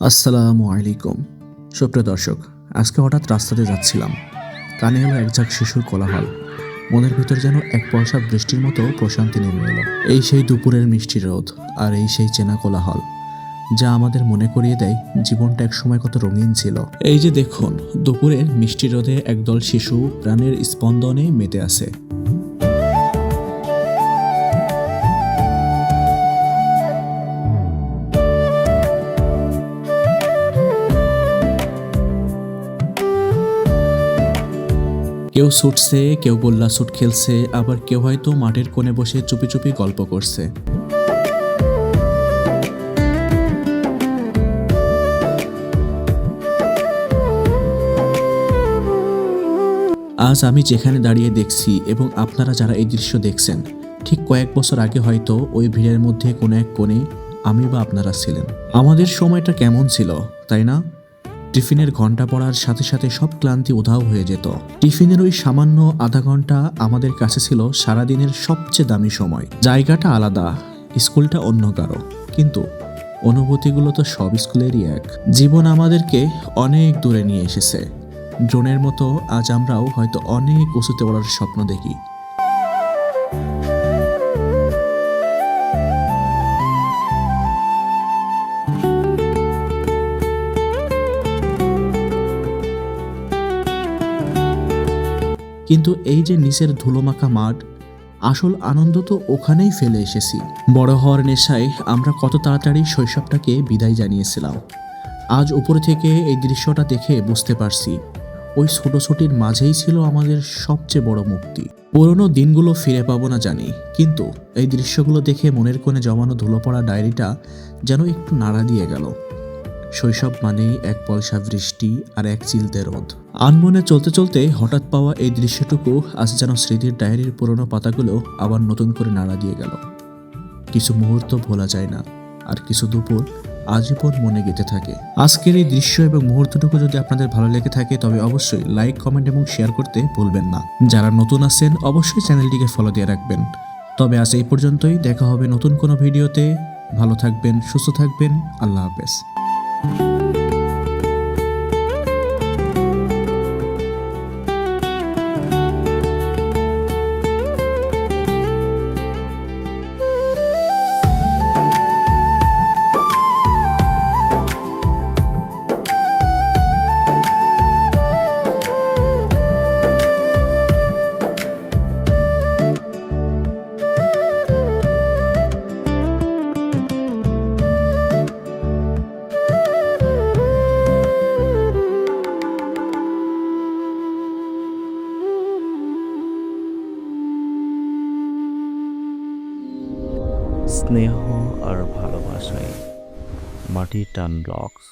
আসসালামু আলাইকুম। সুপ্রিয় দর্শক, আজকে হঠাৎ রাস্তাতে যাচ্ছিলাম, কানে এলো এক ঝাঁক শিশুর কোলাহল। মনের ভিতর যেন এক পয়সা বৃষ্টির মতো প্রশান্তি নেমে এলো। এই সেই দুপুরের মিষ্টি রোদ, আর এই সেই চেনা কোলাহল, যা আমাদের মনে করিয়ে দেয় জীবনটা একসময় কত রঙিন ছিল। এই যে দেখুন, দুপুরের মিষ্টি রোদে একদল শিশু প্রাণের স্পন্দনে মেতে আছে। কেউ ছুটছে, কেউ গোল্লা ছুট খেলছে, আবার কেউ হয়তো মাঠের কোণে বসে চুপি চুপি গল্প করছে। আজ আমি যেখানে দাঁড়িয়ে দেখছি এবং আপনারা যারা এই দৃশ্য দেখছেন, ঠিক কয়েক বছর আগে হয়তো ওই ভিড়ের মধ্যে কোনো এক কোণে আমি বা আপনারা ছিলেন। আমাদের সময়টা কেমন ছিল, তাই না? টিফিনের ঘন্টা পড়ার সাথে সাথে সব ক্লান্তি উধাও হয়ে যেত। টিফিনের ওই সামান্য আধা ঘন্টা আমাদের কাছে ছিল সারাদিনের সবচেয়ে দামি সময়। জায়গাটা আলাদা, স্কুলটা অন্য কারো, কিন্তু অনুভূতিগুলো তো সব স্কুলেরই এক। জীবন আমাদেরকে অনেক দূরে নিয়ে এসেছে। ড্রোনের মতো আজ আমরাও হয়তো অনেক উঁচুতে ওড়ার স্বপ্ন দেখি। কিন্তু এই যে নিচের ধুলোমাখা মাঠ, আসল আনন্দ তো ওখানেই ফেলে এসেছি। বড় হওয়ার নেশায় আমরা কত তাড়াতাড়ি শৈশবটাকে বিদায় জানিয়েছিলাম। আজ উপরে থেকে এই দৃশ্যটা দেখে বুঝতে পারছি, ওই ছোটোছুটির মাঝেই ছিল আমাদের সবচেয়ে বড় মুক্তি। পুরনো দিনগুলো ফিরে পাবো না জানি, কিন্তু এই দৃশ্যগুলো দেখে মনের কোণে জমানো ধুলো পড়া ডায়েরিটা যেন একটু নাড়া দিয়ে গেল। শৈশব মানেই এক পয়সা বৃষ্টি আর এক চিলতে রোদ। আনমনে চলতে চলতে হঠাৎ পাওয়া এই দৃশ্যটুকু আজ যেন স্মৃতির ডায়েরির পুরনো পাতাগুলো আবার নতুন করে নাড়া দিয়ে গেল। কিছু মুহূর্ত ভোলা যায় না, আর কিছু দুপুর আজীবন মনে গেঁথে থাকে। আজকের এই দৃশ্য এবং মুহূর্তটুকু যদি আপনাদের ভালো লেগে থাকে, তবে অবশ্যই লাইক, কমেন্ট এবং শেয়ার করতে ভুলবেন না। যারা নতুন আছেন অবশ্যই চ্যানেলটিকে ফলো দিয়ে রাখবেন। তবে আজ এই পর্যন্তই, দেখা হবে নতুন কোনো ভিডিওতে। ভালো থাকবেন, সুস্থ থাকবেন, আল্লাহ হাফেজ। স্নেহ আর ভালোবাসায় মাটির টান ব্লগস।